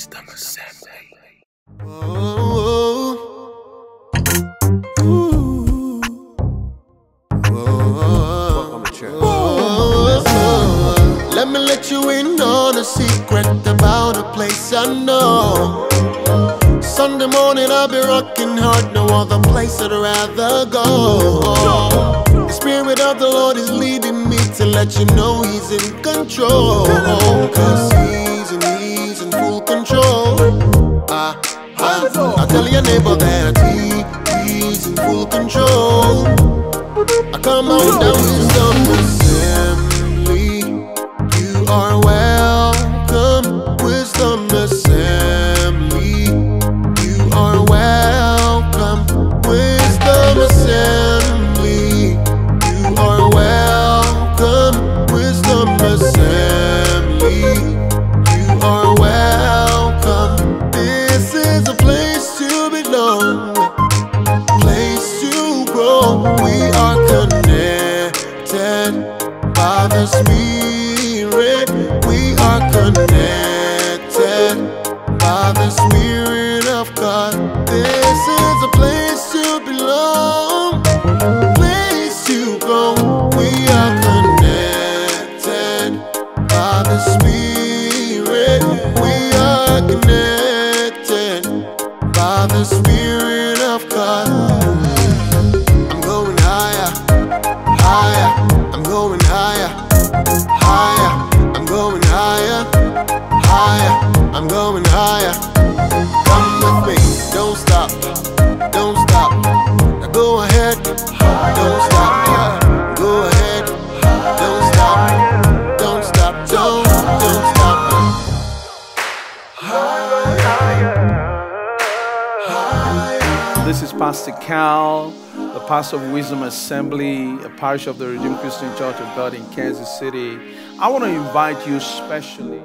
Wisdom Assembly. Welcome to church. Let me let you in on a secret about a place I know. Sunday morning I'll be rocking hard, no other place I'd rather go. The Spirit of the Lord is leading me to let you know He's in control. Cause He's in full control. I tell your neighbor that He's in full control. I come on down Wisdom Assembly. You are welcome, Wisdom Assembly. You are welcome, Wisdom Assembly. You are welcome, Wisdom Assembly. You are welcome. This is a place to belong, place to grow. We are connected by the Spirit. We are connected by the Spirit of God. This is a place to belong, place to grow. We are connected by the Spirit. We are connected by the Spirit of God. I'm going higher, higher. I'm going higher, higher. I'm going higher, higher. I'm going higher. Come with me, don't stop, don't stop. Now go ahead, don't stop. Go ahead, don't stop, don't stop, don't stop. This is Pastor Cal, the pastor of Wisdom Assembly, a parish of the Redeemed Christian Church of God in Kansas City. I want to invite you specially